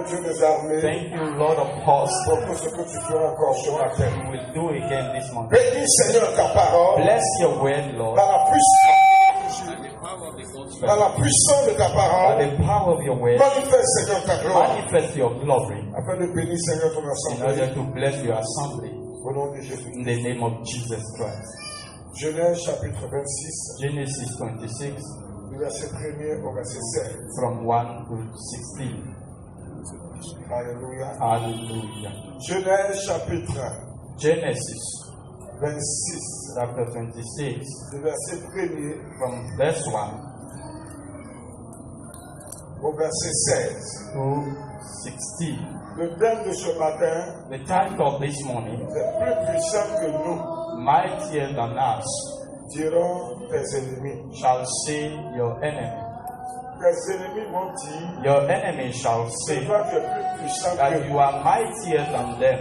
Dieu des armées. Thank you, Lord of hosts, Pour tout ce que tu feras encore ce matin. you will do again this morning. Bénis, Seigneur, ta parole. Bless your word, Lord, Par la puissance de ta by parole. the power of your word. Manifeste, Seigneur, ta gloire. Manifest your glory Afin de bénir, Seigneur, ton in assemblée. order to bless your assembly Au nom de Jésus. in the name of Jesus Christ. Genèse chapitre 26, Genesis 26, du verset 1er au verset 16. from 1 to 16. Alléluia. Hallelujah. Genèse chapitre Genesis 26, chapter 26, du verset 1er from verse 1 au verset 16. to 16. Le thème de ce matin The title of this morning, est plus puissant que nous, mightier than us, diront tes ennemis. shall say your enemy. Tes ennemis vont dire Your enemy shall que say toi tu es plus puissant that que you nous. are mightier than them.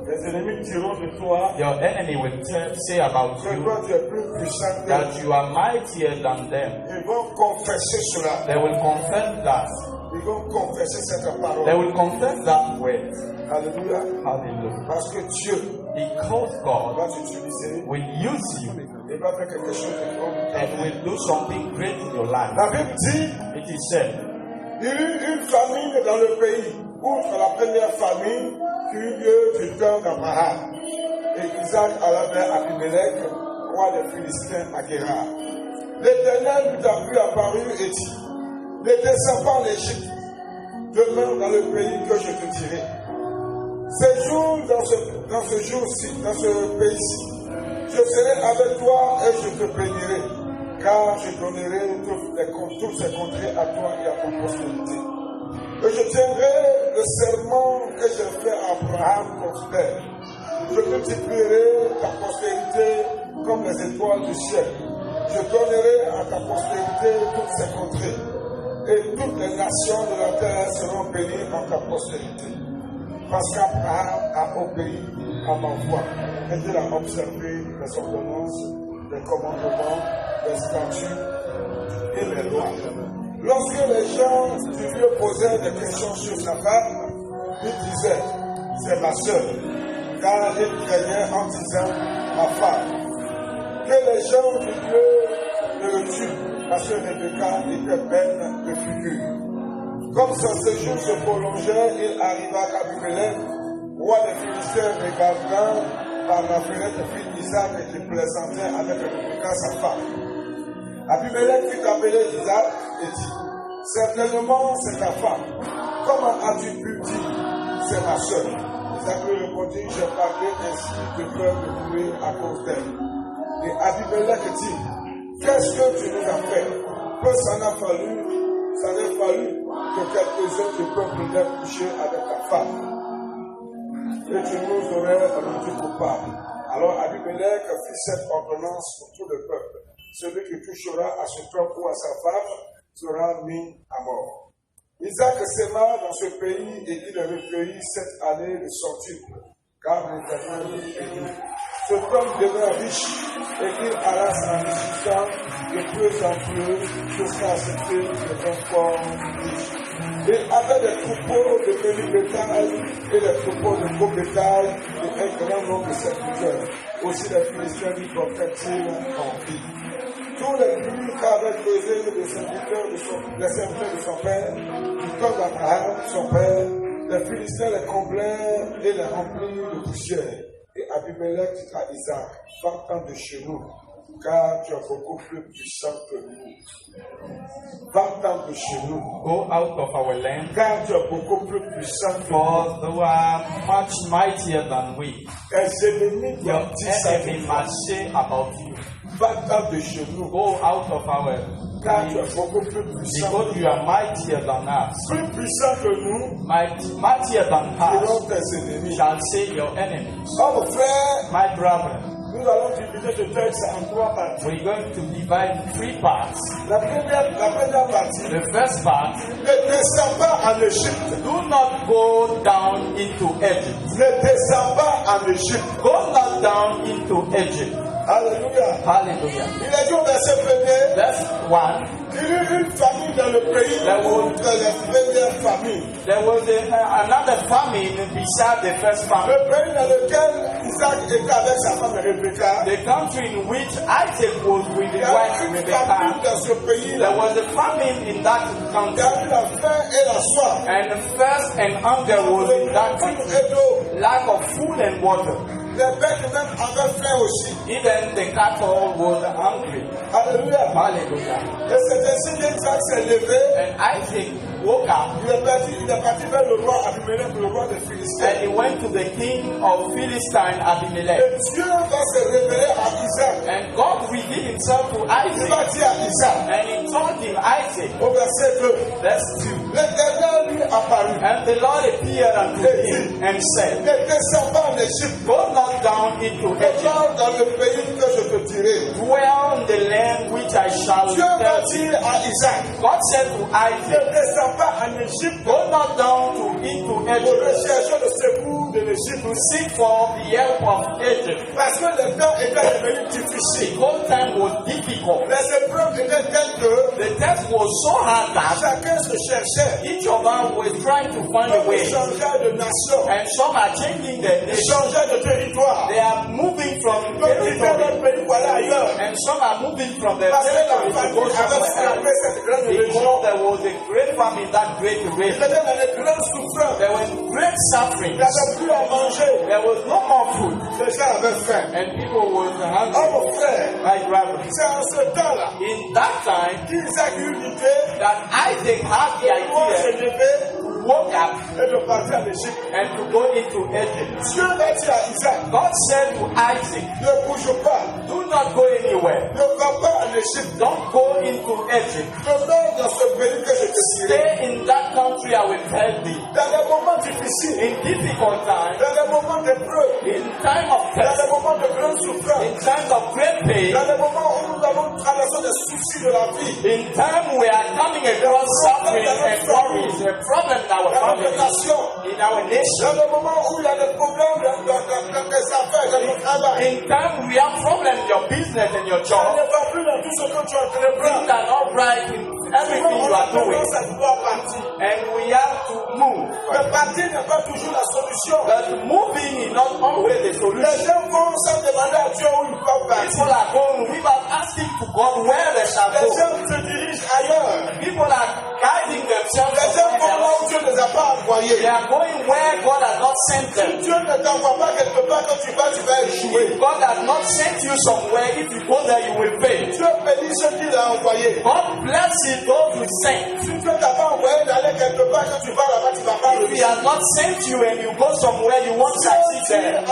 Tes ennemis diront de toi Your enemy will say about que you toi tu es plus puissant que that nous. you are mightier than them. Ils vont confesser cela. They will confess that. Ils vont confesser cette They parole. will confess that word. Alléluia. Hallelujah. Parce que Dieu Because God va t'utiliser will use you et va faire quelque chose de grand. and will do something great in your life. La Bible dit It is said, il y eut une famine dans le pays, outre la première famine qui eut lieu du temps d'Abraham. Et Isaac alla vers Abimelech, roi des Philistins à Guérar. L'Éternel lui apparu et dit, ne descends pas en Égypte, demeure dans le pays que je te dirai. Séjourne dans ce jour-ci, dans ce pays-ci. Je serai avec toi et je te bénirai, car je donnerai toutes ces contrées à toi et à ton postérité. Et je tiendrai le serment que j'ai fait à Abraham, ton frère. Je multiplierai ta postérité comme les étoiles du ciel. Je donnerai à ta postérité toutes ces contrées. Et toutes les nations de la terre seront bénies en ta postérité. Parce qu'Abraham a obéi à ma voix. Et il a observé les ordonnances, les commandements, les statuts et les lois. Lorsque les gens du lieu posaient des questions sur sa femme, il disait, c'est ma sœur. Car il craignait en disant, ma femme. Que les gens du lieu ne le tuent, parce que Rebecca était belle de figure. Comme son séjour se prolongeait, il arriva qu'Abimelech, roi des Philistins, regardant par la fenêtre fille Isaac qui plaisantait avec Rebecca, sa femme. Abimelech fit appeler Isaac et dit, certainement c'est ta femme. Comment as-tu pu dire, c'est ma soeur? Isaac lui répondit, j'ai parlé ainsi de peur de mourir à cause d'elle. Et Abimelech dit, qu'est-ce que tu nous as fait? Que ça n'a fallu que quelques-uns du peuple l'aient couché avec ta femme. Et tu nous aurais rendu coupables. Alors Abimelech fit cette ordonnance pour tout le peuple. Celui qui touchera à ce homme ou à sa femme sera mis à mort. Isaac s'aima dans ce pays et il recueillit 7 années de sortie, car l'Éternel lui bénit. Ce homme demeura riche et il alla s'enrichissant de plus en plus jusqu'à ce qu'il devienne fort riche. Il avait des troupeaux de petits bétail et des troupeaux de gros bétail et un grand nombre de serviteurs. Aussi les Philistins lui portaient-ils en vie. Tous les pluies qu'avaient causé les serviteurs de son père, du temps d'Abraham, son père, les Philistins les comblèrent et les remplirent de poussière. Et Abimelech dit à Isaac, va-t'en de chez nous, car tu es beaucoup plus puissant que nous. Va-t'en de chez nous. go out of our land, Car tu es beaucoup plus puissant que for nous. thou art much mightier than we. Tes ennemis Your doivent dire ça. enemy must say about you. Va-t'en de chez nous. Go out of our Car tu es land, beaucoup plus puissant. because you are mightier than us. Plus puissant que nous, Mightier than diront us tes ennemis. shall say your enemies. Oh mon frère, My brother, nous allons diviser ce texte en 3 parties. we're going to divide 3 parts. La première partie, The first part, ne descends pas en Égypte. do not go down into Egypt. Ne descends pas en Égypte. Go not down into Egypt. Alléluia. Hallelujah. Il est dit au verset 1er, Verse 1, il Il y a eu une famine dans le pays, outre les premières famines. There was another famine beside the first famine. Le pays dans lequel Isaac était avec sa femme Rebecca. The country in which Isaac was with Il his y a wife eu une Rebecca. famine dans ce pays-là. There was a famine in that Il y country. a eu la faim et la soif. And thirst and hunger was in that country. Et d'eau. Lack of food and water. Les bêtes même avaient faim aussi. Even the cattle was hungry. Alléluia. Hallelujah. Et c'est ainsi qu'Isaac s'est levé. And Isaac woke up Il est parti vers le roi Abimelech, le roi des and Philistins. he went to the king of Philistine, Abimelech. Et Dieu va se révéler à Isaac. And God revealed himself to Il va Isaac. dire à Isaac, And he told him, Isaac, au verset 2, verse 2. l'Éternel lui apparut. And the Lord appeared unto him and said, Ne descends pas en Égypte. Go not down into Egypt. Demeure dans le pays que je te dirai. Dwell in the land which I shall Dieu va tell you. dire à Isaac, God said to ne Isaac, descends pas en Égypte Go not down into pour Egypt rechercher le secours de l'Égypte. to seek for the help of Egypt. Parce que le temps était devenu difficile. The whole time was difficult. Les épreuves étaient telles que The test was so hard that chacun se cherchait. each of us was trying to find a Ils way. changeaient de nation. And some are changing their Ils nation. changeaient de territoire. They are moving from Donc ils viennent territory. notre pays pour aller ailleurs. And some are moving from their Parce que la territory to famille go avait somewhere frappé else. cette grande région. Because there was a great famine, that great Ils region. étaient dans de grandes souffrances. There was great suffering. Ils n'avaient plus à manger. There was no more food. Les gens avaient faim. And people were Oh hungry. mon frère, My brother. c'est en ce temps-là In that time, qu'Isaac eut l'idée that Isaac had the de pouvoir se idea lever to woke up et de partir en Égypte. and to go into Egypt. Dieu a dit à Isaac, God said to Isaac, ne bouge pas, do not go anywhere. ne va pas en Égypte. Don't go into Egypt. Demeure dans ce pays que je te dirai. Stay in that country I will tell thee. Dans les moments difficiles, In difficult times, dans les moments d'épreuve, in time of dans test, les moments de grande souffrance, in times of great pain, dans les moments où nous avons traversé des soucis de la vie, in time we are coming across suffering and worries, a problem in our dans notre family, nation, in our nation. dans les moments où il y a des problèmes dans tes affaires, dans ton travail. In time we have problems in your business and your Ça job. ne va plus dans tout ce que tu es en train de Things prendre. are not right in everything you are doing. Ça doit partir. And we have to move. Mais partir n'est pas toujours la solution. But moving is not always the Les solution. gens vont sans demander à Dieu où ils peuvent partir. People are going without asking to God where they shall Les go. gens se dirigent ailleurs. People are guiding themselves Les gens vont somewhere là else. où Dieu ne les a pas envoyés. They are going where God has not sent them. Dieu ne t'envoie pas quelque part que tu vas échouer. If God has not sent you somewhere, if you go there, you will fail. Dieu bénit ceux qu'il a envoyés. God blesses those who sent. Si Dieu t'a pas envoyé d'aller quelque part que tu vas là-bas, tu vas pas If He has not sent you and you go somewhere, you won't succeed there.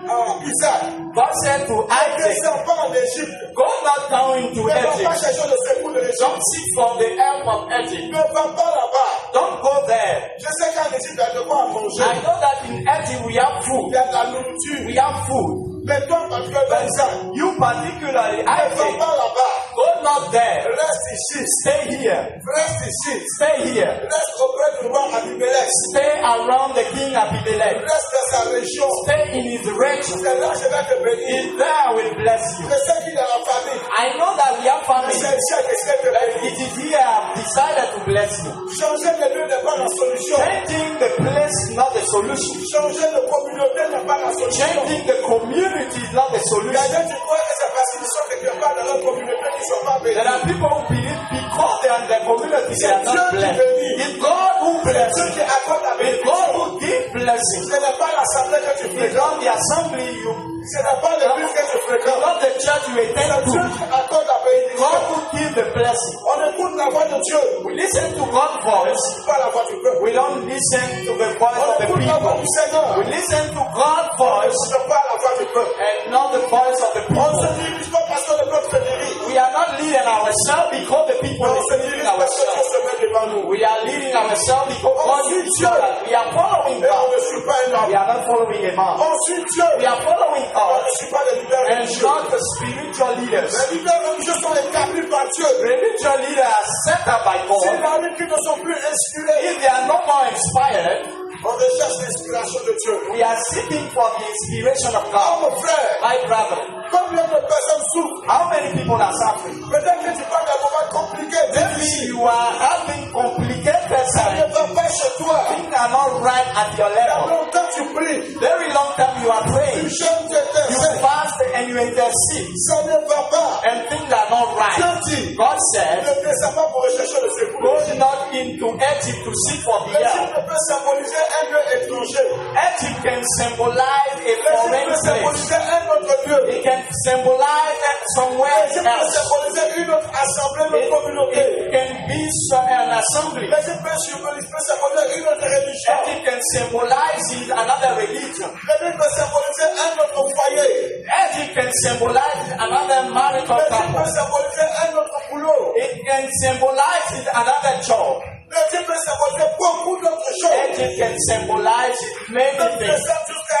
Isaac, God said to ne Isaac, descends pas en Égypte. go not down into Ne va pas Egypt. chercher le secours de l'Égypte. Don't seek for the help of Egypt. Ne va pas là-bas. Don't go there. Je sais qu'en Égypte, il y a de quoi à manger. I know that in Egypt we have Il food. y a de la nourriture. We have food. Mais toi, particulièrement, Isaac, You particularly, ne va Isaac, pas là-bas. go not there. Reste ici. Stay here. Reste ici. Stay here. Reste auprès du roi Abimelech. Stay around the king Abimelech. Reste dans sa région. Stay in his region. C'est là que je vais te bénir. In there I will bless you. Je sais qu'il y a la famille. I know that we have Mais family. c'est ici que je vais te But bénir. it is here I've decided to bless you. Changer de lieu n'est pas la solution. Changing the place is not the solution. Changer de communauté n'est pas la solution. Changing the community is not the Il y a solution. des gens qui croient que c'est parce qu'ils sont quelque part dans leur communauté qu'ils ne sont pas bénis. There are people who believe because they are in their community they are not blessed. It's God who C'est blesses. Dieu qui accorde la It's bénédiction. God who gives blessing. Ce n'est pas l'assemblée que tu It's fréquentes. not the assembly you, Ce n'est pas l'église que tu it's fréquentes. not the church you C'est attend Dieu to. qui accorde la bénédiction. God who gives the blessing. On écoute la voix de Dieu. We listen to God's voice. Pas la voix du peuple. We don't listen to the voice On of the écoute la voix people. du Seigneur. We listen to God's voice Pas la voix du peuple. and not the voice of the On people. se dirige pas parce que le peuple se dirige. We are not leading ourselves because the people On are se leading dirige parce que Dieu ourselves. se met devant nous. We are leading ourselves because God is sure that we are following Et on God. ne suit pas un We homme. are not following a man. On suit Dieu. We are following On God ne suit pas les leaders and religieux. not the spiritual leaders. Les leaders religieux sont établis par Dieu. Religious leaders are set up by C'est God. dans lui qui ne sont plus inspirés. If they are no more inspired, On recherche l'inspiration de Dieu. we are seeking for the inspiration of Oh God. mon frère, My brother, combien de personnes souffrent? how many people are suffering? Peut-être que tu parles d'un moment compliqué Maybe you are having complicated Ça ne times. va pas chez toi. Things are not right at your Il y a level. longtemps tu pries. Very long time you are Tu praying. jeûnes, tu You intercèdes. fast and you intercede. Ça ne va pas. And things are not right. Dieu dit, God said, ne descends pas pour rechercher le secours. go not into Egypt to seek for the help. L'Égypte peut symboliser un lieu étranger. Egypt can symbolize a foreign L'Égypte peut place. symboliser un autre lieu. It can symbolize somewhere L'Égypte peut else. symboliser une autre assemblée, une autre communauté. It can be an assembly. L'Égypte peut symboliser une autre religion. It can symbolize another religion. L'Égypte peut symboliser un autre foyer. It can symbolize another marital L'Égypte couple. peut symboliser un autre boulot. It can symbolize another job. L'Égypte peut symboliser beaucoup d'autres choses. It can symbolize many Même things. jusqu'à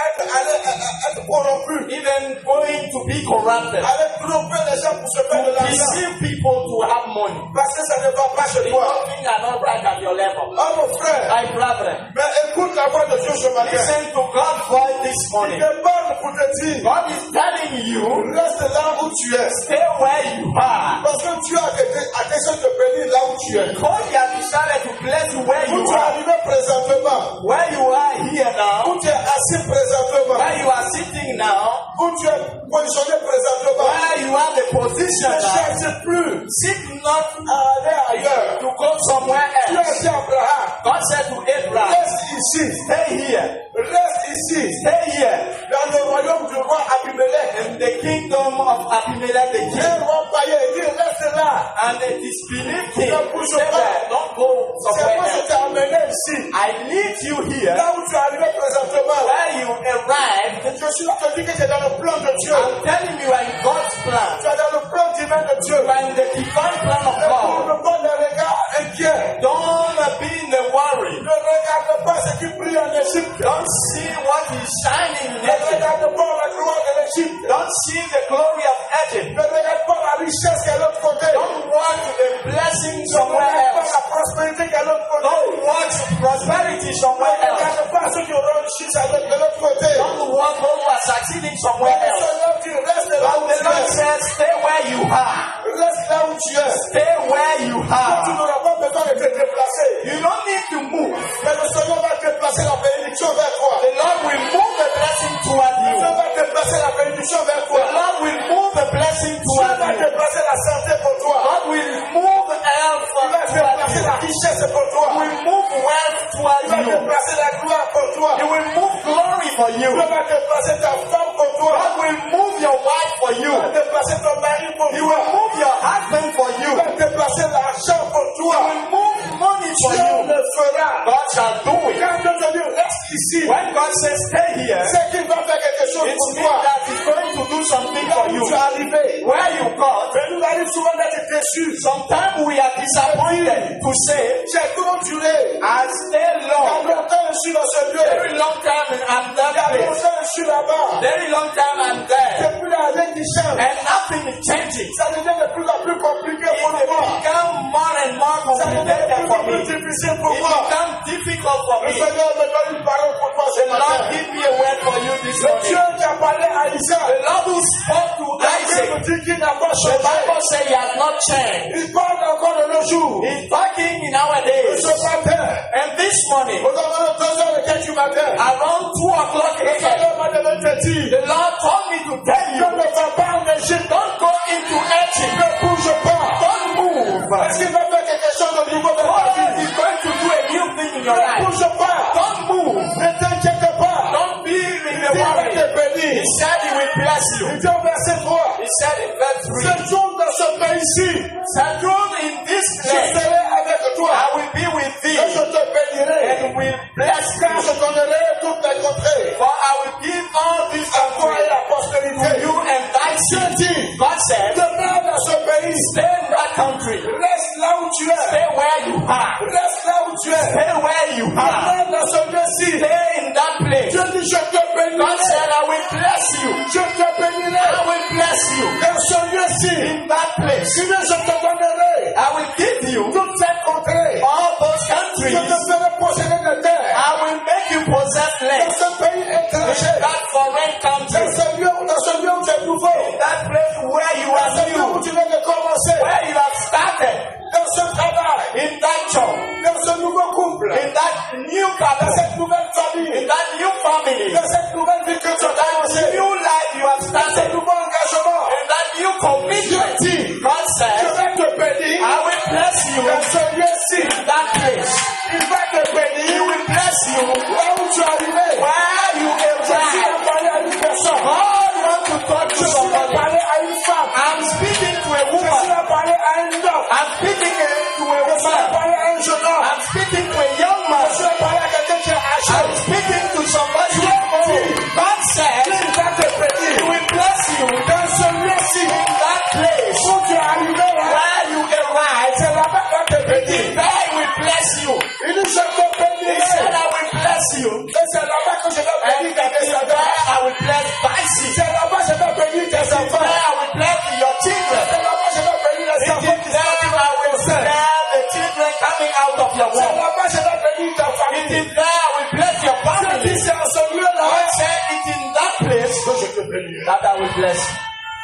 être corrompu. Even going to be corrupted. Aller tromper les gens pour se faire de To l'argent. deceive people to have money. Parce que ça ne va pas chez toi. Things are not right at your level. Oh mon frère. My brethren, Mais écoute la voix de Dieu ce matin. listen to God's voice this Il morning. te parle pour te dire, God is telling you, reste là où tu es. stay where you are. Parce que Dieu a décidé de te bénir là où tu es. God has decided to bless you where Où you tu es are. arrivé présentement. Where you are here now. Où tu es assis présentement. Where you are sitting now. Où tu es positionné présentement. Where you have the position Ne now. cherche plus Seek not à aller ailleurs. to go somewhere Tu as else. dit à Abraham, God said to Abraham, reste ici. stay here. Reste ici. Stay here. Dans le royaume du roi Abimelech. In the kingdom of Abimelech the king. Un roi païen, il dit, reste là. And it is believed him. Ne bouge Say pas. that, don't go C'est somewhere moi qui else. t'ai amené ici. I lead you here. Là où tu es arrivé présentement. Where you arrived. Je suis là pour te dire que c'est dans le plan de Dieu. I'm telling you, in God's plan. Tu es dans le plan divin de Dieu. You are in the divine plan of Ne God. tourne pas le regard inquiet. Don't be in a worry. Ne regarde pas ce qui brille en Égypte. Don't see what is shining in Ne Egypt. regarde pas la gloire de l'Égypte. Don't see the glory of Egypt. Ne regarde pas la richesse qui est à l'autre côté. Don't watch the blessing Ne somewhere regarde pas else. la prospérité qui est à l'autre côté. Don't watch prosperity Ne somewhere else. regarde pas ceux qui auront richesse de l'autre côté. Don't watch those who are succeeding somewhere Le else. Seigneur dit, reste là où But the tu Lord es. says, stay where you are. Reste là où tu es. Stay where you Tu are. n'auras pas besoin de te déplacer. You don't need to move. Mais le Seigneur va déplacer la bénédiction vers toi. The Lord will move the blessing toward Le you. Seigneur va déplacer la bénédiction vers The toi. Lord will move the blessing Dieu toward va you. déplacer la santé pour toi. God will move health Il va toward déplacer you. la richesse pour toi. He will move wealth Il toward va you. déplacer la gloire pour toi. He will move glory for you. Dieu va déplacer ta femme pour toi. God will move your wife for you. Il va déplacer ton mari pour He toi. will move your husband for you. Il va déplacer l'argent pour He toi. will move money for Dieu you. le fera. God shall do it. Quand Dieu te dit reste ici, When God says stay here, c'est qu'il va faire quelque chose it pour means toi. that He's going to do something Là for où you. tu es arrivé. Where you got, Mais nous arrive souvent d'être déçus. sometimes we are disappointed to say, J'ai trop duré. I stay Il y a long, longtemps je suis dans ce lieu. very long time and I'm Il y a that place, longtemps je suis là-bas. very long time I'm there, Depuis la année qui change. and nothing is changing. Ça devient de plus en plus compliqué It pour moi. become more and more Ça devient de complicated plus for en plus me. difficile pour It moi. becomes difficult for Le me. Seigneur me donne une parole pour toi ce The Lord matin. give me a word for you this Le Dieu morning. qui a parlé à Isaac. The Lord who spoke to La Bible Isaac, dit qu'il n'a pas the changé. Bible says he has not changed. Il parle encore de nos jours. He's talking nowadays. Ce matin, And this morning, aux alentours de 2h15 du matin, around 2 o'clock le a.m., Seigneur m'a demandé de te dire, the Lord told me to tell je you, ne vais pas en Égypte. don't go into Egypt. Ne bouge pas. Don't move. Parce qu'il va faire quelque chose de nouveau dans ta God vie. is going to do a new thing in your Ne life. bouge pas. Don't move. Ne t'inquiète pas. Don't be in a Il va worry. te bénir. He said he will bless you. Il dit au verset 3. He said in verse 3, Séjourne dans ce pays-ci. settle in this Je place. serai avec toi. I will be with Et thee je te bénirai. and will bless Car je you. donnerai toutes les contrées For I will give all this à toi et unto la postérité. you and thy Dieu seed. dit, God said, demeure dans ce pays. stay in that country. Reste là où tu es. Stay where you are. Reste là où tu es. Stay where you are. Demeure dans ce lieu-ci. Stay in that place. Dieu dit, je te God bénirai. said, I will bless you. Je te bénirai. I will bless you. Dans ce lieu-ci. In that place. Il dit, je te donnerai I will give you toutes ces contrées. all those Je countries. te ferai posséder de terre. I will make you possess Dans land. ce pays In étranger. that foreign country. Dans ce lieu où tu es nouveau. That place where you Dans are ce lieu où new. tu viens de commencer. Where you have started. Dans ce ce travail, in that job, dans ce nouveau couple, in that new dans couple, cette nouvelle famille, in that new family, dans cette nouvelle vie que tu as that commencée, new life you have dans ce started, nouveau engagement. in that new commitment. God Je said, vais te bénir I will bless you dans ce lieu-ci. in that place. Il va te He bénir will bless you là où tu es arrivé. where you Je suis arrive. parlé à une personne. God wants to talk to Je suis somebody. parlé à une femme. I'm speaking to a Je woman. suis parlé à un homme. I'm speaking to a Je suis woman. parlé à un jeune homme. I'm speaking to a young man. Je suis parlé à quelqu'un qui est âgé. I'm speaking to somebody who is old. God said, Il va te He bénir will bless you dans ce lieu-ci. in that place Où tu es arrivé là, where you arrive. c'est là-bas qu'on te bénir. There He will bless you. Il dit, je te He said, bénirai. I will bless you. Et c'est là-bas que je vais And bénir tes there descendants. I will bless thy seed. C'est là-bas que je vais bénir tes There enfants. I will bless your children. C'est là-bas que je vais bénir les It enfants is qui there sont I will bless the children coming out of your C'est womb. là-bas que je vais bénir ta It famille. is there I will bless your Je family. dis, c'est en ce lieu-là God said it in that place que je te bénirai. that I will bless you.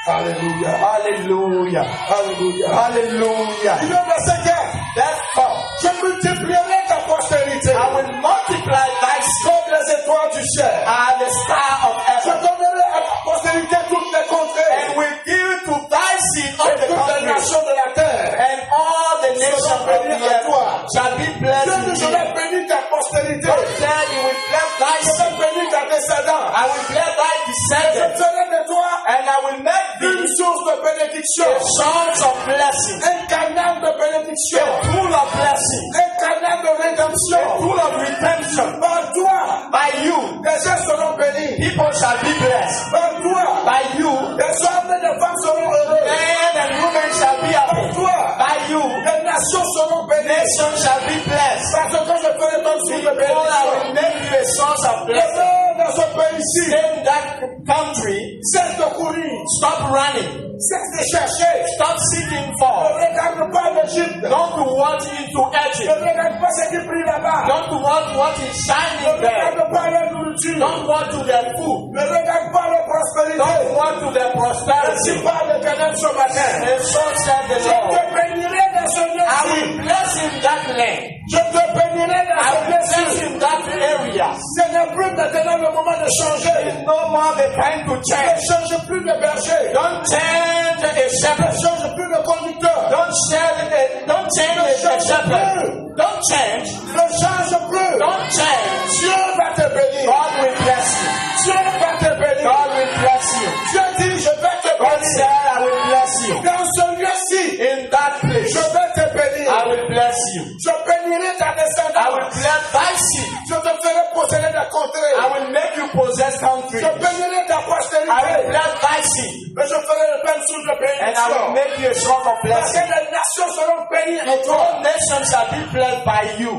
Alléluia. Hallelujah. Alléluia. Hallelujah. Il est verset 4. Therefore, Je multiplierai ta postérité I will multiply thy seed comme les étoiles du ciel. and the star of Je heaven, donnerai à ta postérité toutes les contrées and will give to thy seed et of the toutes les countries, nations de la terre. and all the nations of the earth shall be blessed Dieu in dit, je thee. vais bénir ta postérité. God said he will bless thy Je seed. vais bénir ta descendance. I will bless thy Je descendants, ferai de toi and I will make une thee source de bénédiction, a source of blessing, un canal de bénédiction, full of blessing, un canal de rédemption. full of redemption. Par toi, By you, les gens seront bénis. people shall be blessed. Par toi, By you, les hommes et les femmes seront heureux. men and women shall be Par happy. toi, By you, les nations seront bénies. nations shall be blessed. Parce que je ferai ton source de Because I bénédiction. will make you a source of Les blessing. gens dans ce pays-ci, In that country, cesse de courir, stop running. cesse de chercher. Stop seeking Ne for. regarde pas l'Égypte. Don't watch into Ne Egypt. regarde pas ce qui brille là-bas. Don't watch what is Ne shining there. regarde pas la nourriture. Don't watch to their food. Ne regarde pas la prospérité. Don't watch to their Je prosperity. parle de Canaan ce matin. And so said the Je Lord. te bénirai dans ce I lieu-ci. will bless in that land. Je te bénirai dans I ce will bless lieu-ci. in that area. Ce n'est plus maintenant le moment de changer. It's no more the time to Ne change. change plus de berger. Don't change a Ne shepherd. change plus de conducteur. Don't change a shepherd. Don't change. Ne change plus. Don't change. Dieu va te bénir. God will bless you. Dieu va te bénir. God will bless you. Dieu dit, je vais te God bénir. said, I will bless you. Dans ce lieu-ci, In that place, je vais te bénir. I will bless you. Je bénirai ta I will descendance. bless thy seed. Je te ferai posséder ta contrée. I will make you possess country. Je bénirai ta I will postérité. bless thy seed. Et je ferai le pain sous de And I will bénédiction. make you a source of Parce que blessing. les nations seront bénies en toi. All nations shall be blessed by you.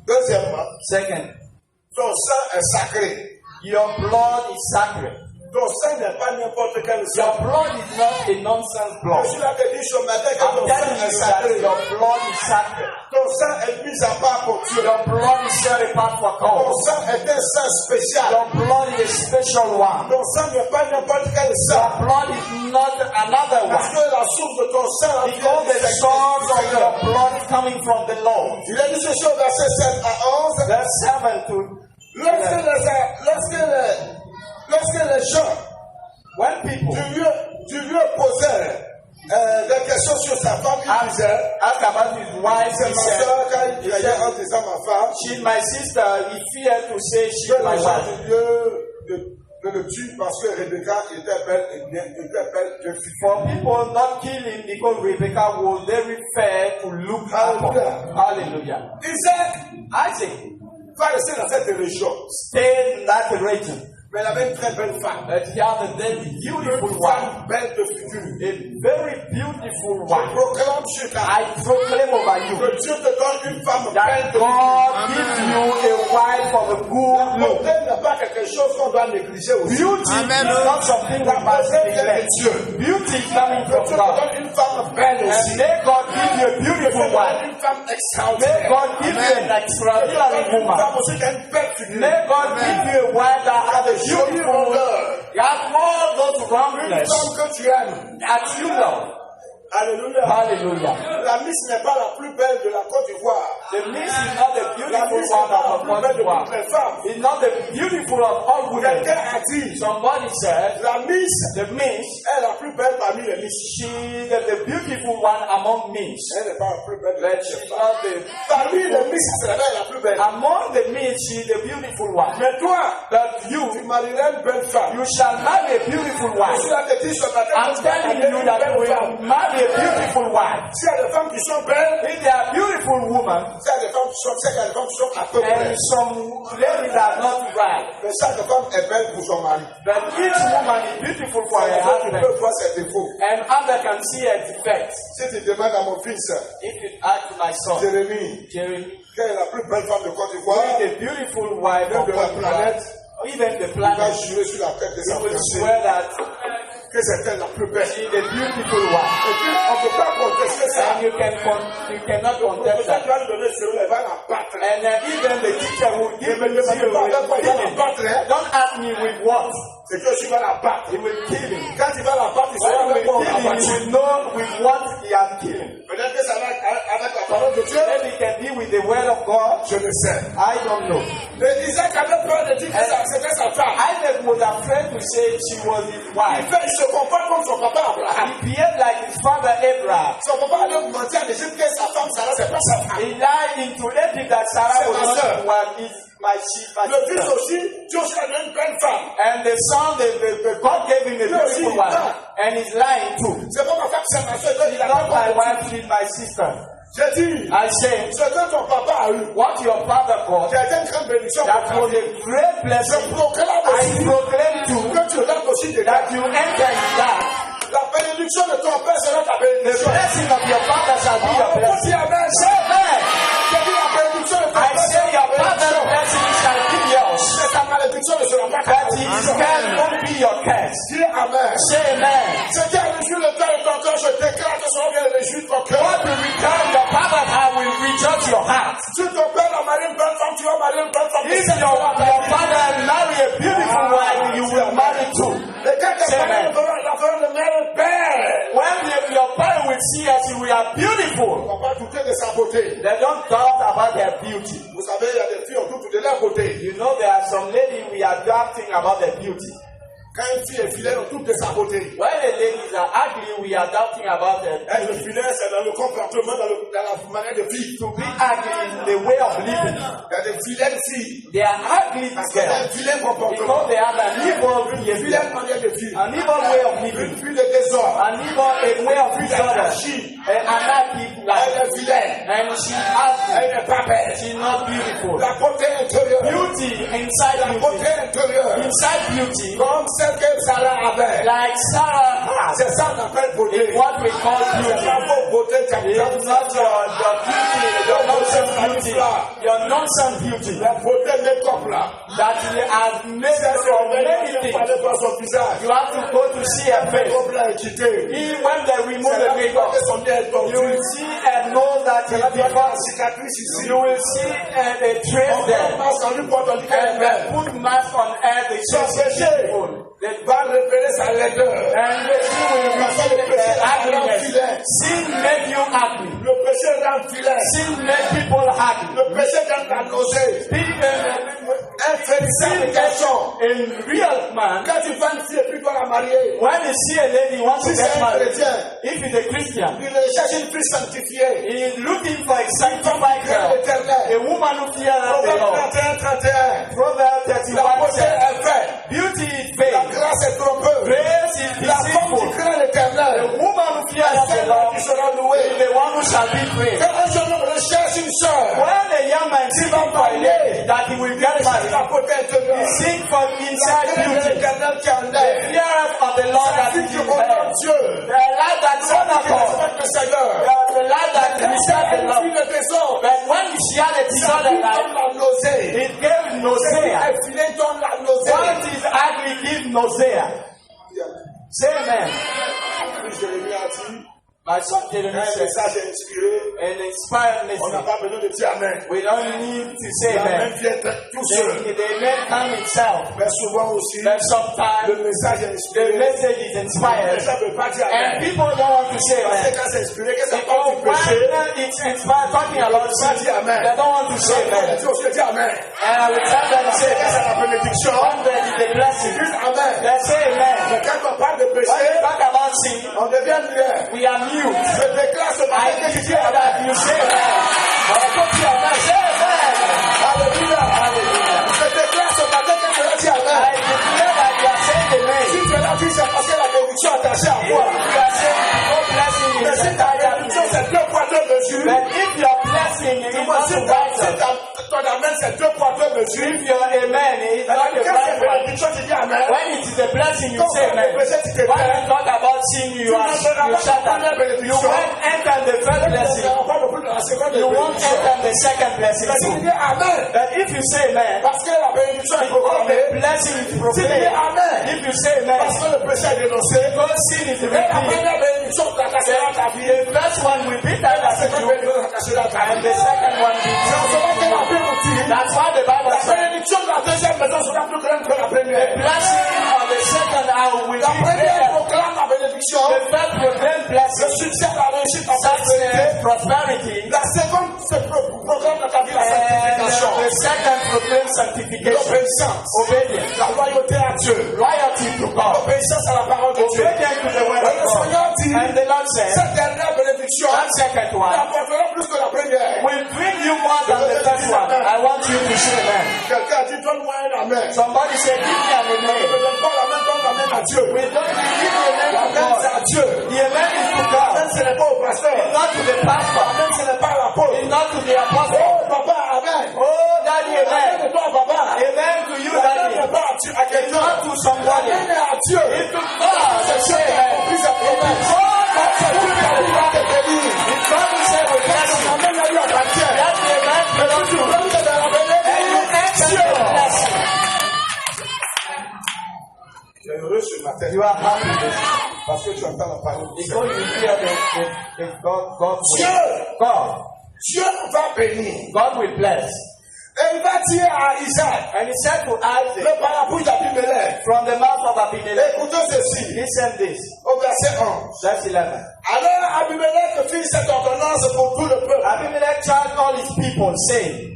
Deuxièmement, Second, ton sang est sacré. your blood is sacred. Ton sang n'est pas n'importe quel Your sang. blood is not a nonsense Je blood. suis là te dire ce matin que I'm ton telling sang est you that sacré. your blood is sacred. Ton sang est mis à part pour Dieu. Your blood is set apart for Ton God. sang est un sang spécial. Your blood is a special one. Ton sang n'est pas n'importe quel Your sang. blood is not another Parce one. que la source de ton sang Because the source of your blood is coming from the Lord. Il a dit ceci au verset 7 à 11. Verse 7 to Lorsque les gens when people du lieu posaient des questions sur sa femme, il disait, ask about his wife, c'est he ma said, soeur, quand il criait en disant ma femme, she's my sister. He feared to say she's que my les gens wife. du lieu de le tuer parce que Rebecca était belle et bien, était belle de fille. For people not kill him because Rebecca was very fair to look at. Hallelujah. Hallelujah. Isaac, Va rester dans cette région. stayed in that region. Mais il avait une très belle femme. But he had a very beautiful Une wife. femme belle de figure. A very beautiful Je wife. proclame sur ta I proclaim over you que Dieu te donne une femme that belle de God gives you a wife of a good La look. beauté n'est pas quelque chose qu'on doit négliger aussi. Beauty is not something we must neglect. Beauty is coming Que from Dieu te God. donne une femme belle And aussi. may God give you a Que beautiful Dieu te wife. donne une femme May extraordinaire. God give you an extraordinary Une woman. femme aussi qui a une belle figure. May God give you a wife that has a beautiful, rondeur. you have all those Une roundness femme que tu aimes. that you love. Alléluia. Hallelujah. La Miss n'est pas la plus belle de la Côte d'Ivoire. The Miss is not the La beautiful Miss one n'est pas la of plus Côte belle de d'Ivoire. toutes les femmes. It's not the beautiful of all women. Quelqu'un a dit, Somebody said, la Miss the Miss, est la plus belle parmi les Miss. she is the beautiful one among Miss. Elle n'est pas la plus belle de But toutes she's les femmes. not the Parmi les Miss, c'est elle la plus belle. among the Miss, she is the beautiful one. Mais toi, But tu you marierais une belle femme. shall marry a beautiful Je wife. suis là te dire ce matin, I'm tu vas telling marrer you une that you belle femme. will marry a beautiful wife. S'il y a des femmes qui sont belles, If there are beautiful women s'il y a des femmes qui sont à peu près. and some ladies are not right, Mais chaque femme est belle pour son mari. but each woman is beautiful for her Tu husband, peux voir ses défauts. and other can see her defects. Si tu demandes à mon fils, If you ask my son, Jérémie, Jeremy, quelle est la plus belle femme de Côte who d'Ivoire, is the beautiful wife même of de la God, planète, even the il va planet, jurer sur la tête de sa he will fiancée swear that que c'est elle la plus belle. she is the beautiful wife. Et puis, on ne peut pas contester ça. And you cannot contest Peut-être that. tu vas lui donner ce elle va la battre. And even the teacher will give you zero Pas with avec quoi il va la killing. battre, hein. Don't ask me with what. C'est que tu vas la battre. He will kill him. Quand il va la battre, il When saura he avec quoi on will l'a kill him, he battu. will know with what he has killed. Peut-être que ça va avec la parole de Dieu. Maybe it can be with the word of God. Je le sais. I don't know. Mais Isaac avait peur de dire que c'était sa femme. Isaac was afraid to say she was his wife. Il se comporte comme son papa Abraham. He behaved like his father Abraham. Son papa allait mentir à Égypte que sa femme Sarah, c'est pas sa femme. He lied into Egypt that Sarah C'est was ma not sœur. the one. Is my sheep, my Le fils sister. aussi, Joshua avait une belle femme. And the son, the God gave him a beautiful one. And he's lying too. C'est pas ma femme, c'est ma soeur. She's not my wife, she's my sister. J'ai dit, I say, ce que ton papa a eu, what your father got, c'est une grande bénédiction. that was a great Je blessing. proclame I aussi proclaim to que tu rentres aussi dedans. that you enter in that. La bénédiction de ton père sera ta The bénédiction. blessing of your father shall be your On blessing. dit amen. Say amen. J'ai dit la bénédiction de ton I père say sera your ta father's bénédiction. blessing shall be yours. Mais ta malédiction ne sera pas ta That his bénédiction. curse won't be your curse. Dis amen. Say amen. Ce qui a réjoui le cœur de ton cœur, je déclare que ce bien réjoui ton cœur. God will return your father and I will rejoice your heart. Si ton père a marié une belle femme, tu vas marier une belle femme. If your father marry a beautiful wife, you will marry too. Et quand tes parents verront la femme de mère belle, When your parents will see us, we are beautiful. on va pas douter de sa beauté. They don't talk about their beauty. Vous savez, il y a des filles, on doute de leur beauté. You know there are some ladies we are doubting about their beauty. Quand une fille est vilaine, on doute de sa beauté. When the ladies are ugly, we are doubting about their Être vilain, c'est dans le comportement, dans la manière de vivre. to be ugly in the way of living. Il y a des vilaines filles. They are ugly Parce qu'elles ont un girls vilain comportement. because they have an evil Une behavior, vilaine manière de vivre. an evil way of Une living, fille de désordre. an evil a way of disorder, an anarchic Elle life. est vilaine. And she ugly. Elle n'est pas belle. She's not beautiful. La beauté intérieure. Beauty inside La beauté beauty. intérieure. Inside beauty, Comme celle que Sarah avait. like Sarah has, C'est ça qu'on appelle beauté. is what we call C'est beauty. pas vos beautés It's capitales. not your beauty, your nonsense beauty, your nonsense beauty La beauté make-up là. that he has made C'est from ce many qu'on things. parlait par son visage. You have to go to see her face. Make-up là est quitté. When they remove C'est the là makeup, que son nez est you tordu. will see and know that C'est it's là qu'il y a because une cicatrice ici. you will see a trace On there. commence en lui porte, on dit qu'elle est And belle. they put mask on her, they say she's beautiful. They Va révéler sa laideur. and they see will receive ugliness. Sin make you ugly. Le péché rend vilain. Sin make people ugly. Le péché rend la nausée. Un félicitations. A real man, Quand tu vas une fille et puis tu vas la marier, when you see a lady wants to si c'est get un married, chrétien, if he's a Christian, il cherche une fille sanctifiée. he is looking for a sanctified girl, L'éternel. a woman who fears the Proverbe Lord. 31. Proverbs La 31 beauté says, est faite. beauty is La vain, grâce est trop peu. grace is La femme qui deceitful. craint A l'éternel, woman who fears the c'est Lord qui sera is louée. the one who shall be praised. Quand un jeune homme recherche une sœur, When a young man seeks for a lady that he will get c'est married, la beauté he intérieure. seeks for La inside crainte de beauty. l'éternel qui en The est. fear of the Lord La that fille is qui in honore her. Dieu. The light that Qui shone upon. respecte le Seigneur. The light that Quand respect the une Lord. fille de désordre, But when she had a ça disorder lui life, donne la nausée. it gave nausea. Un filet donne la nausée. What is ugly gives nausea. Say amen. Puis Jérémie a dit, My son Jeremy Un said, message inspiré. an inspired On n'a message. pas besoin de dire Amen. We don't need to say L'Amen that. vient tout seul. The amen come itself. Mais souvent aussi, But sometimes le message the inspiré, message is les inspired gens ne veulent pas dire and Amen. people don't want to say Parce que that. quand c'est inspiré, que ça Because parle du péché, when it's inspired, talking about sin, they don't want to say on that. dit aussi dire Amen. And I will tell them to say Quand c'est that. la bénédiction, When there is a blessing, ils disent Amen. they say amen. Mais quand on parle de When péché, you talk about sin, on devient muet. we are mute. Je déclare ce matin I que je dis declare that Amen. you say amen. I go to amen. Say amen. Alléluia. Hallelujah. Je déclare ce matin que je dis I Amen. declare that you are saying amen. Si tu es là, dis c'est parce que la bénédiction est attachée à If moi. you are saying no blessing Mais is si ta bénédiction attached, c'est 2 poids 2 mesures, but if your blessing is dis-moi, not si to vital, ton Amen c'est 2 poids 2 mesures, if your amen is not quand the c'est right one, bénédiction, tu dis Amen. when it is a blessing, you Quand say on amen. parle de péché, tu te When perds. you talk about sin, you are you shut up. You won't enter the first blessing. You won't enter the second blessing Mais si tu too. dis Amen, But if you say amen, parce que la bénédiction est because proclamée, the blessing is si tu dis proclaimed. Amen, If you say parce amen, que le péché est dénoncé, because sin is et la repeated, première bénédiction t'attachera ta vie, the first one will be that la as seconde you, bénédiction t'attachera ta and vie. the second one will C'est en cela que la Bible dit, That's why the Bible la says bénédiction de la deuxième maison sera plus grande que la the première. blessing of the second hour will La be première greater. proclame la bénédiction, The first proclaim le blessing, succès, la réussite, la prospérité. success, prosperity, La seconde proclame dans ta vie la and sanctification, the second proclaims sanctification, l'obéissance, obedience, la loyauté à Dieu, loyalty to God, l'obéissance à la parole de Dieu. obedience to the word Et of le God. Seigneur dit, And the Lord said, cette dernière bénédiction that second one t'apportera plus que la première. will bring you more than the first one. I want you to say amen. Quelqu'un a dit, donne-moi un amen. Somebody said, give me an Ne amen. me donne pas l'amen, donne l'amen à Dieu. We don't give the amen to L'amen, c'est God. à Dieu. The amen is to L'amen, God. ce n'est pas au pasteur. It's not to the pastor. L'amen, ce n'est pas à l'apôtre. It's not to the apostle. Oh, papa, amen. Oh, daddy, L'amen amen. n'est pas à papa. Amen to you, L'amen daddy. n'est pas à It's quelqu'un. not to somebody. L'amen est à Dieu. It's to God. C'est Dieu qui a accompli sa promesse. God C'est Dieu qui a dit, va te bénir. It's God who said we bless you. L'amen à lui appartient. That the amen belongs to you. Rentre dans la And you bénédiction. enter the blessing. Tu es heureux ce matin You are happy this parce que tu entends la parole. because you hear the God. Dieu, Dieu va bénir. God will bless. Et il va dire à Isaac, And he said to Isaac le parapluie d'Abimelech, from the mouth of Abimelech, écoutez ceci, listen this. au verset 11. Verse 11. Alors Abimelech fit cette ordonnance pour tout le peuple. Abimelech charged all his people, saying,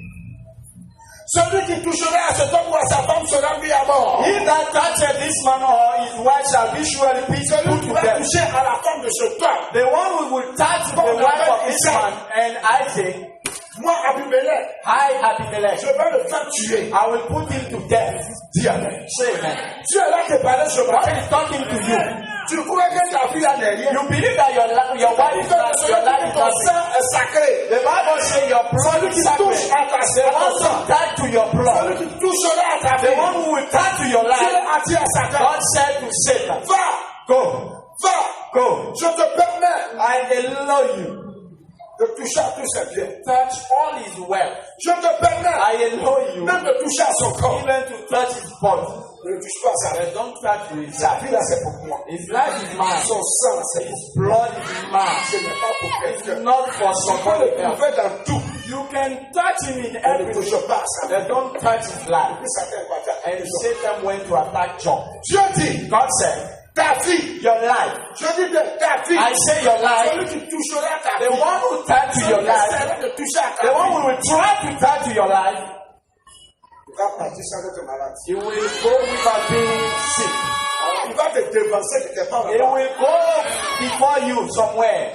Celui qui touchera à cet homme ou à sa femme sera mis à mort. He that toucheth this man or his wife shall be surely put Celui qui to va death. toucher à la femme de cet homme, The one who will touch the wife of this man and Isaac, moi Abimelech, I Abimelech, je vais le faire tuer. I will put him to death. Dis Amen. Say amen. Dieu est là qui parlait ce God matin. is talking to you. Tu crois que ta fille a derrière. You believe that your wife is not, your life is Ton not. sang est sacré. The Bible says your blood Celui is qui sacred. touche à ta The one who touch to your celui blood, qui touchera à ta the vie, one who will touch to your Dieu life, a dit à Satan, God said to Satan, va, go, va, je te permets I allow you de toucher à tous ses biens. touch all his wealth. Je te permets I allow you même de toucher à son corps. even to touch his body. Ne touche pas à sa vie. But don't touch to his Sa life. vie là, c'est pour moi. His life is mine. Son sang, c'est pour His blood is mine. ce n'est pas pour It's quelqu'un. not for Tu peux somebody le else. trouver dans tout. You can touch him in Mais ne everything. touche pas à sa vie. But don't touch his life. Et Satan est parti à And quelque chose. Satan went to attack Job. Dieu dit, God said, ta vie, your life. je dis bien ta vie, I say your life. celui qui touchera ta The vie, one who touch to your celui qui life. essaiera de toucher à The ta one vie, who will try to touch to your life. il va partir sans être malade. He will go without being sick. Il va te dévancer quelque part He là-bas. will go before you somewhere.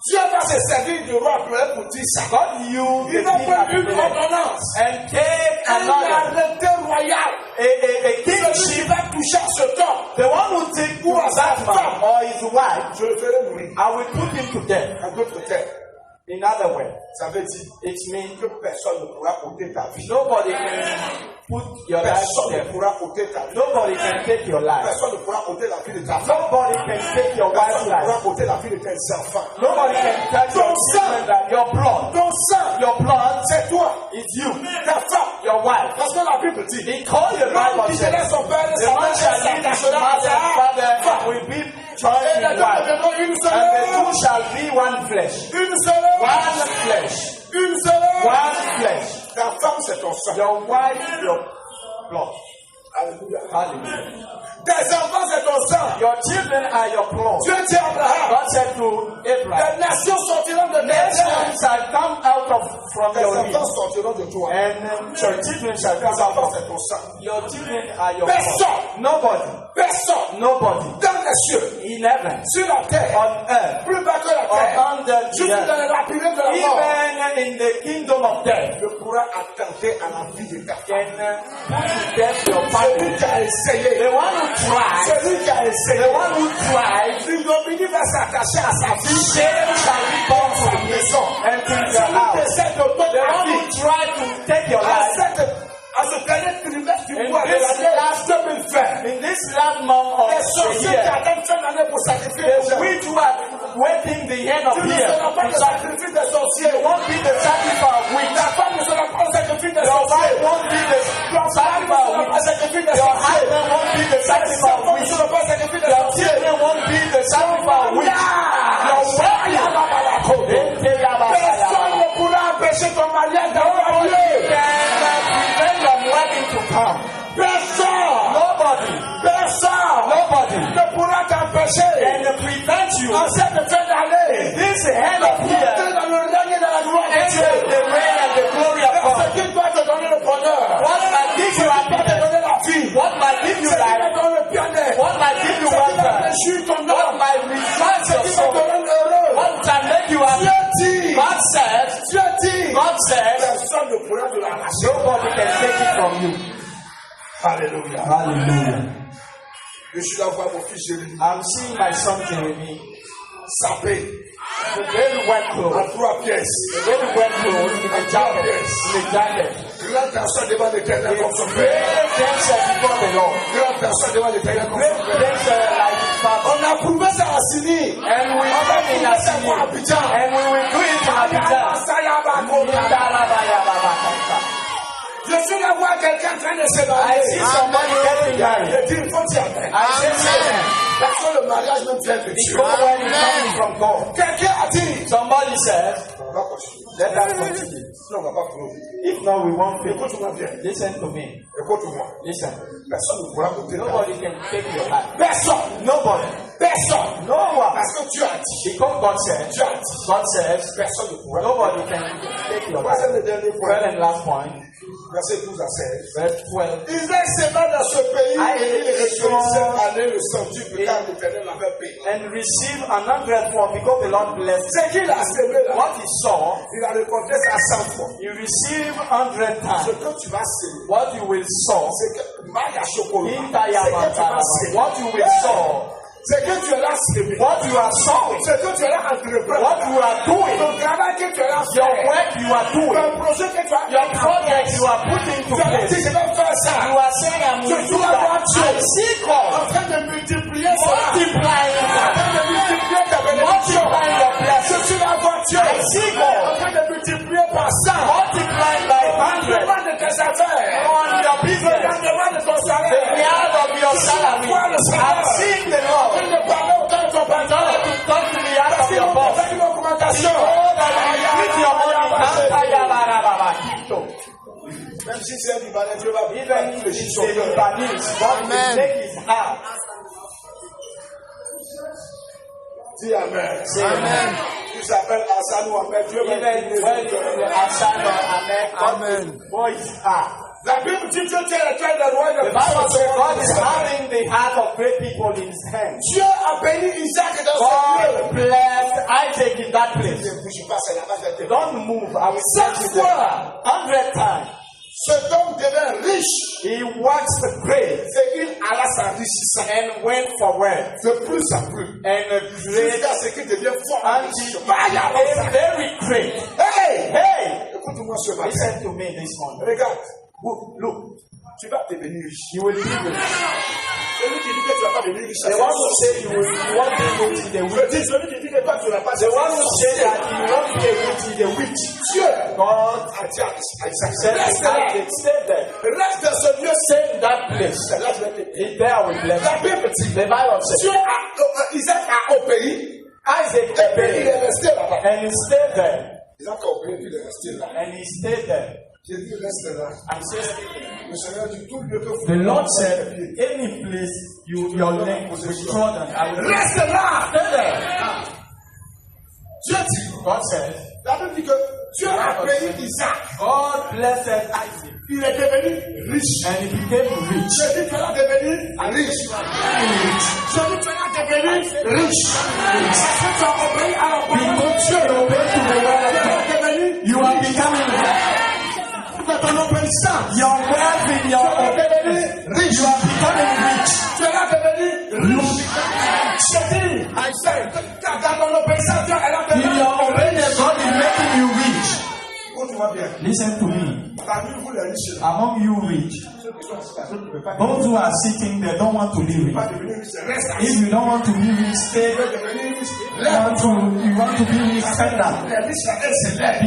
Dieu va se servir du roi pour dire ça. God used the Il va king prendre une Abimelech ordonnance, and take un another, arrêté royal. a Celui qui kingship. va toucher à cet homme, The one who take Who has that that man femme? or his wife, je le ferai mourir. I will put him to death. En d'autres termes, In other words, ça veut dire it means que personne ne pourra ôter ta vie. nobody can put your life to Personne ne death. pourra ôter ta vie. Nobody can take your life. Personne ne pourra ôter la vie de ta femme. Nobody can take your wife's Personne ne life. pourra ôter la vie de tes enfants. Nobody can touch your children, that your blood. Ton sang, Your blood c'est toi, is you. ta femme. Your wife. Parce que la Bible dit, He called your l'homme Bible qui says, donnait son père et the sa man mère shall leave his mother and father and will be joined Et les in deux one. deviendront une And seule the two shall be one flesh. Une seule One flesh. Une seule One flesh. Ta femme, c'est ton sang. Your wife, your blood. Alléluia. Hallelujah. Tes enfants, c'est ton sang. Your children are your blood. Dieu dit à Abraham, God said to Abraham, les nations sortiront de tes nations mains. shall come out from Tes your enfants lips, sortiront de toi. and your children shall Tes come out enfants, of c'est ton sang. your children are your blood. Personne, Nobody, personne, nobody dans les cieux, in heaven, sur la terre, on earth, plus bas que la or terre, under jusque the earth, dans la pyramide de la mort, even in the kingdom of death, ne pourra attenter à la vie de ta femme. can put to death your Celui family. qui a essayé, The one who tried, celui qui a the essayé, one who tried, l'ignominie va s'attacher à sa vie, shame shall be born sa from you maison. and to your Celui qui house. essaie de The ta one who vie, tried to take your life à ce dernier trimestre du in mois de this l'année last 2020, in this last month of les the sorciers qui year, attendent fin d'année pour sacrifier les the gens. witch who are waiting the end of Tu ne year, seras pas le sacrifice des sorciers. you won't be the sacrifice of witch. Ta femme ne sera pas le sacrifice des Your sorciers. wife won't be the sacrifice of witch. Your husband won't be the sacrifice of witch. Your children won't be the sacrifice of witch. Your wife, Personne ne pourra empêcher ton mariage d'avoir nobody lieu. can prevent your wedding to come. Personne, Nobody, personne nobody ne pourra t'empêcher. can prevent you. En cette fin d'année, This end of year, entrer dans le règne et dans la gloire de enter Dieu. the reign and the glory of Ce God. qui doit te donner le bonheur. What might give you Doit te happiness? donner la vie. What might give you Ce qui va life? te donner le bien-être. What might give you Ce qui va welfare? réjouir ton What âme. might rejoice Ce your qui va te soul? rendre heureux. What can make you happy? Dieu dit, God said, Dieu dit, God said, personne ne pourra te l'arracher. nobody can take it from you. Alléluia. Hallelujah. Je suis là voir mon fils Jérémie I'm seeing my son Jeremy, sapé the very wet à clothes, 3 pièces. the very wet clothes in a jacket, Grande personne devant l'éternel comme son Great père. dancer before the Lord. Grande personne devant l'éternel comme Great son père. dancer like his father. On a prouvé ça à Sini. And we On va come in prouver ça Assini. pour Abidjan. And we will do it in Abidjan. Je suis là voir quelqu'un en train de se I see marier. somebody getting married. Je dis, il faut dire après. I say amen. Parce que le mariage même vient de Dieu. Because when it comes from God. Quelqu'un a dit, Somebody said, on va continuer. let us continue. Sinon, on ne va pas prouver. If not, we won't fail. Écoute-moi bien. Listen to me. Écoute-moi. Listen. Personne ne pourra compter. Nobody can take your life. Personne. Nobody. Personne. No one. Parce que Dieu a dit. Because God said, Dieu a dit. God says, Personne ne pourra. nobody can take your life. Voici le dernier Well, point. and last point, Verset 12 à 16. verse 12. Israël s'éva dans ce pays I et il reçoit saw- cette année le centuple car l'Éternel l'avait payé. And receive an hundredfold because the Lord blessed. Ce qu'il a semé là, What he saw, il a récolté ça 100 fois. you receive 100 Ce times. que tu vas semer, What you will sow, c'est que Maya Chocolat, in c'est que tu vas Tayamatara, semer. what you will sow, C'est que tu allais semer. what you are sowing, C'est que tu allais entreprendre. what you are doing, Ton travail que tu allais your faire. work you are doing, Ton projet que tu as your project you are putting to Tu allais dire, place. je vais faire ça. You are saying, I'm Je going to do dois voir that. Dieu. I see En God train de multiplier cela. multiplying En that. train de multiplier ta bénédiction. Multiplying your Je blessings. suis là voir Dieu. I see God. En train de multiplier par 100. Multiplying by En 100 demande de tes affaires. on your En business. demande de ton The salaire. yard of your salary. I'm seeing the En Lord. train de parler au temps de ton patron. Don't to talk to the yard of Parce qu'ils your vont boss. te faire une augmentation. Oh, that you increase your money. Même si c'est du balai, Dieu va Even if it's the Libanese, God will take his heart. Dis Amen. Say amen. Tu s'appelles Hassan ou Ahmed, Dieu va Even when you are son of Amen, God will boy his heart. La Bible dit Dieu tient le cœur des rois et The des Bible says God is princes. having the heart of great people in his hands. Dieu a béni Isaac dans ce God lieu. blessed Isaac in that place. Ne bouge pas, c'est là-bas, je vais te dire. Don't move. I will send you there. 100 times. Cet homme devint riche He waxed great et il alla s'enrichissant and went forward de plus en plus. and great Jusqu'à ce qu'il devienne fort. and he became very great. Hey! Hey, Écoute-moi ce matin. listen to me this morning. Regarde. Look. Tu vas devenir riche. You will be rich. Celui qui dit que tu ne vas pas devenir riche, The one who say you won't be rich is the Je witch. dis, celui qui dit que toi tu n'as pas The one who say that you won't be a rich is the witch. Dieu God a dit à Isaac, said reste to là. Isaac, stay there. Reste dans ce lieu. Stay in that place. C'est là que je vais te dire. It's there we bless La you. Bible dit, The Bible says Dieu a, Isaac a obéi. Isaac obeyed. Il est resté là-bas. And he stayed there. Isaac a obéi, il est resté là. And he stayed there. J'ai dit, reste là. I'm just Le Seigneur dit, tout lieu que vous... The Lord said, any place your leg will be trodden, I will Reste là. stay there. Dieu dit, God says, la Bible dit que Dieu a béni Isaac. God blessed Isaac. Il est devenu riche. And he became rich. J'ai dit, tu vas devenir riche. J'ai dit, tu vas devenir riche. Parce que tu as obéi à la parole de Dieu. You are becoming rich. Ton obéissance. Your wealth in your riche. You are becoming rich. Tu vas devenir riche. J'ai dit, I said, dans ton obéissance, Dieu est là. In your obedience, God is making you rich. Écoute-moi bien. Listen to me. Parmi vous les riches, Among you rich, those who are sitting there don't want to be rich. pas devenir riche, reste If assis. you don't want to be rich, stay. Devenir riche. You want to be rich, stand up. Les riches, elles se lèvent.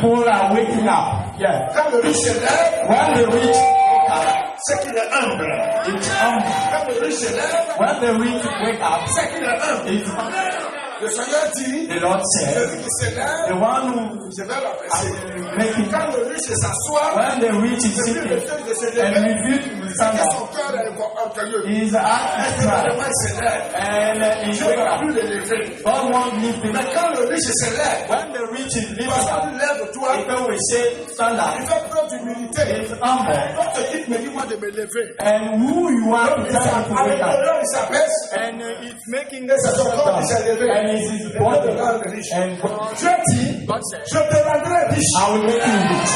People are waking up. Yeah. Quand le riche se lève, When the rich wake up, c'est qu'il est humble. it's humble. Quand le riche se lève, When the rich wake up, c'est qu'il est humble. it's humble. Le Seigneur dit, The Lord said, celui qui se the lève, one who je vais l'apprécier. making Quand le riche s'assoit, when the rich is celui le sitting fait de se and lever, refuse to stand c'est que up, son cœur est orgueilleux. his heart is proud Vraiment, il se lève. and he Dieu wake ne va up. plus le lever. God won't lift him. Mais quand le riche se lève, When the rich is lifted parce up, qu'il lève-toi, people will say, stand il up. fait preuve d'humilité. It's humble. Quand tu dis, mais dis-moi de me lever. And who you are to tell him to Avec wake up. l'honneur, il s'abaisse. And it's making Et c'est son corps qui s'est levé. and it's his Et body. Dieu te rend riche. And Dieu dit, je te rendrai riche. I will make you rich.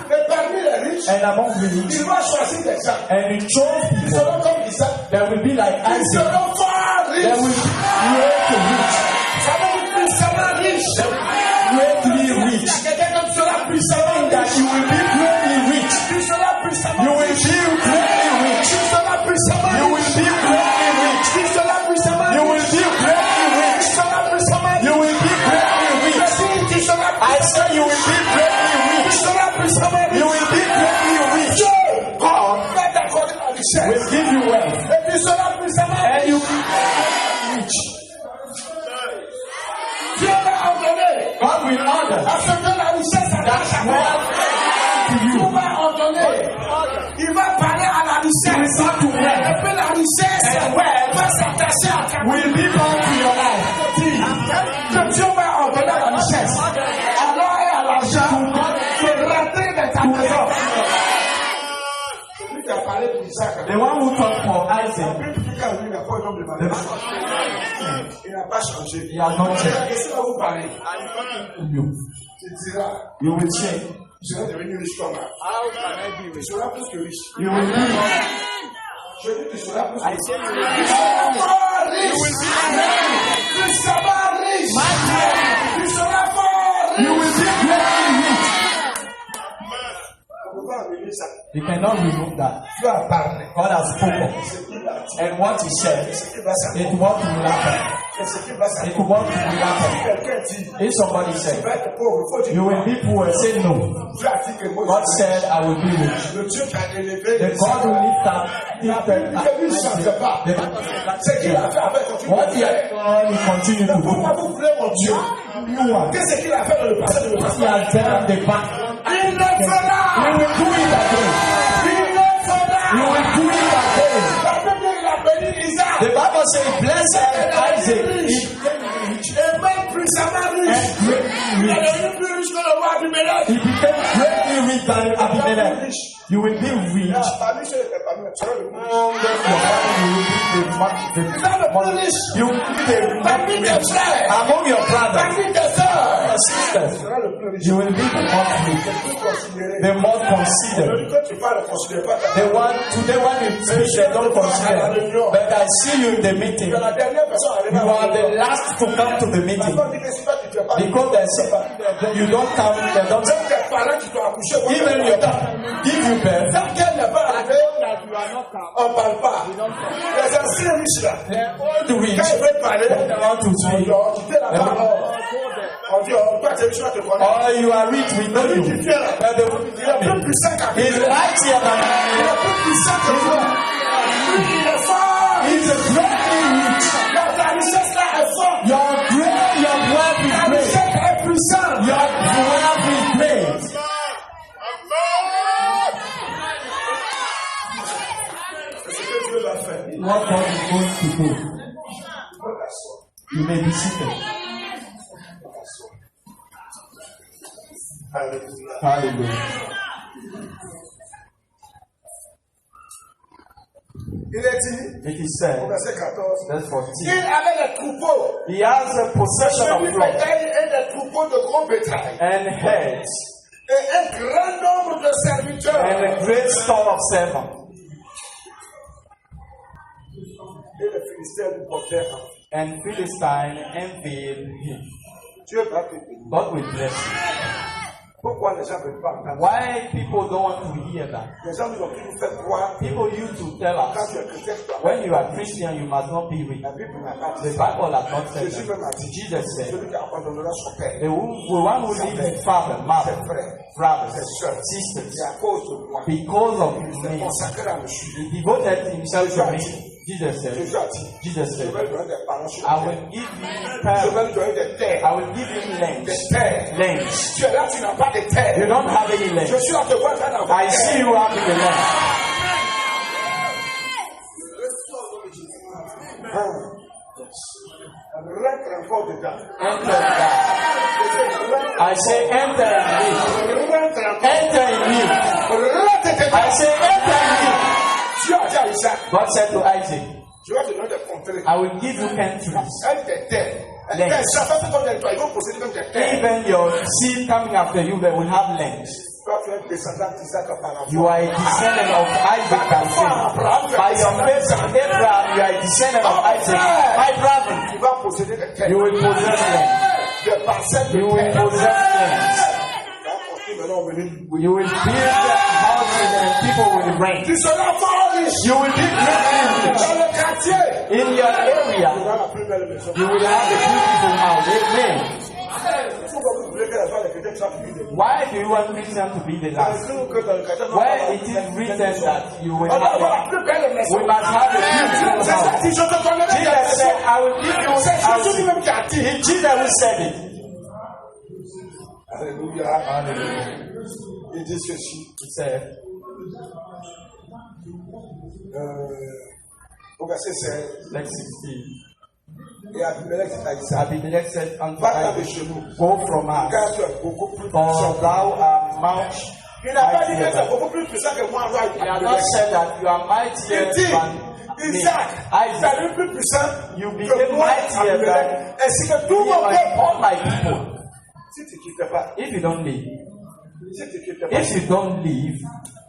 Et parmi les riches, And among the rich, il va choisir des gens. and he chose Ils people seront comme Isaac. that will be like Ils Isaac, seront fort that will riches. be rich, Ça va être puissamment riche. greatly rich, Il y a quelqu'un comme cela puissamment that riche. you will be greatly rich. Tu seras puissamment You will riche. be greatly rich. Tu seras puissamment You will riche. be greatly rich. Tu seras puissamment You riche. will be greatly Tu rich. seras puissamment You riche. will be greatly rich. Tu seras I say you will be greatly tu rich. seras puissamment You riche. will be greatly rich. God va t'accorder la richesse. Will give you wealth. Et tu seras puissamment And riche. you will be rich. Dieu va ordonner God will order à ce que la richesse s'attache à that toi. wealth to Dieu you. va ordonner. Il va parler à la richesse. Will to wealth. Et puis la richesse And wealth va s'attacher à ta will be bound to your life. que Dieu va ordonner à la richesse. Alors et à l'argent de rentrer dans ta maison. Lui qui a parlé pour Isaac. The one who talked for Isaac, Quand lui n'a pas un homme de mariage, il n'a pas changé. he has not changed. Qu'est-ce que vous parlez? You, Tu diras, you will change. je serai devenu riche comme ça. Tu seras plus que riche. You will be. Je dis, tu seras plus que riche. say you will Tu seras fort riche. Tu seras riche. Tu seras fort You riche. will be greatly rich. On ne peut pas amener ça. You cannot remove that. Dieu a parlé. God has spoken. Ce qu'il a dit. And what he said, Ce qui va s'accomplir. it what will happen. Et ce qui va It s'accomplir. what will happen. Quelqu'un dit, If somebody tu said, vas être pauvre, il faut dire you will be poor, say no. Dieu a dit que moi, God said, I will be rich. le Dieu qui a élevé The God will lift up, lifted up. lui ne change pas. Ce qu'il a fait avec ton What he has done, he continue to Pourquoi do. vous voulez mon Dieu? You are. Qu'est-ce qu'il a fait dans le passé de le He passé? has done the back. Il le fera! You will do it again. Il le fera! You will do it again. La Bible, il a béni Isaac. The Bible says, blessed Isaac, he Et même puissamment riche. and greatly Il est rich. devenu plus riche que le roi Abimelech. He became greatly rich than Abimelech. You will be rich. Parmi ceux qui étaient parmi eux, tu seras le plus riche. Your family will be the you will be the among your brothers Parmi tes and sœurs, tu sisters. seras le plus riche. You will be the most rich, Plus considéré. the most Je considered. dis que tu parles, ne considère pas ta The one today when you speak, they don't consider. But I see you in the meeting. Tu es la dernière personne à You are the last to come to the meeting. Parce qu'on dit que si toi tu fais pas, Because they say you don't come, they don't. même tes parents qui t'ont accouché, Even your dad give you birth. tant qu'elle n'est pas arrivée, on ne parle pas. Les anciens riches là, All the rich, quand ils veulent parler, they want to on speak. dit, oh, tu fais la parole. On dit, oh, toi tu es riche, toi tu connais. Oh, you are rich, we know you. But they will Il est plus puissant qu'à He's mightier than Il est plus puissant que toi. Lui, il est fort. He's a greatly rich. La richesse what God is going to do. You may be seated. Hallelujah. Il est dit, It is said, au verset 14, verse 14, il avait les troupeaux, he has a possession of du flock bétail et des troupeaux de gros bétail, and heads et un grand nombre de serviteurs. and a great store of servants. Et les Philistins lui portèrent un. And Philistine envied him. Dieu va te bénir. God will bless you. Pourquoi les gens ne veulent pas entendre? Why people don't want to hear that? Les gens nous ont toujours fait croire que People used to tell quand us, tu es chrétien, tu dois when you are Christian, you must not be rich. La Bible n'a pas The dit ça. Bible has not said Jésus that. même a dit, Jesus said, celui qui abandonnera son père, the one who leaves his father, mother, ses frères, brothers, ses soeurs, sisters, et à cause de moi, because of s'est me, consacré à me suivre. he devoted himself to me. Jesus said, Jésus a dit, Jesus je said, vais lui donner des parents sur I la terre. will give you Je parents. vais lui donner des terres. I will give you Des lands. terres. Lands. Tu es là, tu n'as pas de terre. You don't have any Je lands. suis là, te vois dans la I see you having the land. Rentre encore dedans. Enter that. I say enter in me. Rentre encore. Enter in me. Rentre dedans. I say enter in me. Dieu a dit à Isaac, God said to Isaac, je vais te donner des contrées. I will give you countries. Elle des terres. Lands. Ça fait comme des toits. Ils vont posséder comme des terres. Even your seed coming after you, they will have lands. Toi, tu es un descendant d'Isaac par la You foi. are a descendant of Isaac and Jacob. By your faith, Abraham, you are a descendant of Isaac. My brother, Tu vas posséder des terres. you will possess lands. Des parcelles de You will terre. possess lands. Tu vas construire maintenant au Bénin. You will build houses and people will reign. Tu seras fort riche. You will be great Dans le quartier. in your Tu area. auras la plus belle maison. You will have a beautiful house. Amen. Pourquoi vous voulez que la femme des chrétiens soit plus belle? Why do you want Christians to be the last? Where it is written that you will have we must have a beautiful house. Jesus said, I will give you housing. Jesus who said it. Alléluia. Hallelujah. Il dit ceci. He said, Au verset 16. let's 16. Et Abimelech dit à Isaac, Abimelech said unto va-t'en de Isaac, chez nous, go from us, car tu es beaucoup plus for puissant. thou art much Il n'a pas dit que tu es mightier. beaucoup plus puissant que moi, roi He has not Abimelech. said that you are mightier Il dit, than me. Isaac, tu Isaac, es plus puissant you que became moi, mightier Abimelech, than ainsi que tout me mon and peuple. all my people. Si tu ne quittes pas, If you don't leave, si tu ne quittes pas, if you don't leave,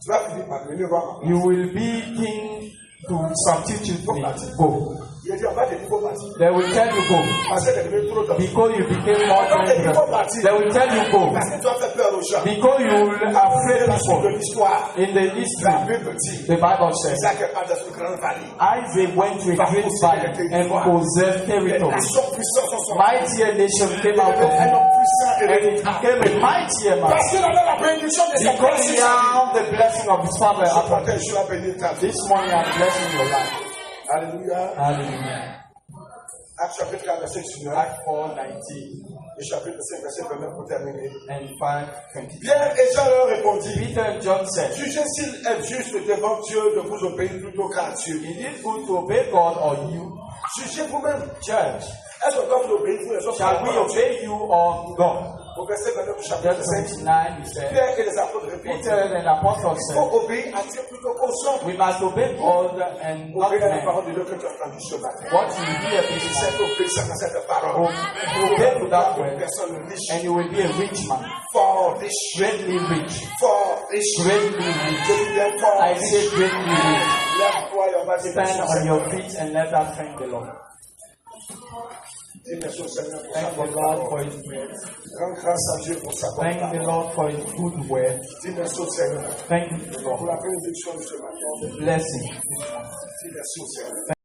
tu vas finir par devenir roi. you will be king to substitute me. Go. Il a dit, on va te dire faut partir. They will tell you go. Parce que tu es devenu trop tard. Because you became more dangerous. They will tell you go. Parce que tu as fait peur aux gens. Because you will afraid La suite de people. l'histoire, In the la history, Bible dit, the Bible says, Isaac est parti dans une grande vallée. Isaac went to a great valley and possessed Les territory. nations puissantes sont sorties. Mightier nation came out of Un him. homme puissant et And he véritable. became a mightier man. Parce qu'il avait la bénédiction de sa Because he had the blessing of his father Ce upon matin, him. je suis à bénir ta vie. This morning I'm blessing your life. Alléluia. Hallelujah. Acte chapitre 4, verset 19. Acts 4:19 Et chapitre 5, verset 29 pour terminer. and 5:20. Pierre et Jean leur répondit, Peter and John said, jugez s'il est juste devant Dieu de vous obéir plutôt qu'à Dieu. is it good to obey God or you? Jugez vous-même. Church, Est-ce qu'on doit vous obéir vous les autres? shall we obey you or God? Au verset 29 du chapitre Verse 5, 29 he said, Pierre et les apôtres Peter répondirent, and the apostles il said, faut obéir à Dieu plutôt qu'aux hommes. we must obey God and not Obéir à la men. parole de Dieu que tu as entendue ce matin. What you hear Et is cette obéissance à cette parole. obey to that Une word, personne riche, and you will be a rich man, fort riche, greatly rich, fort riche. greatly rich. Je dis bien fort I riche. say greatly rich. Lève-toi et on va dire merci Stand au on Seigneur. your feet and let us thank the Lord. Dis merci au Seigneur pour sa Thank the bonne Lord parole. for His word. Rends grâce à Dieu pour sa bonne Thank the parole. Lord for His good word. Dis merci au Seigneur Thank the pour Lord. la bénédiction de ce matin. Blessing. Dis merci au Seigneur.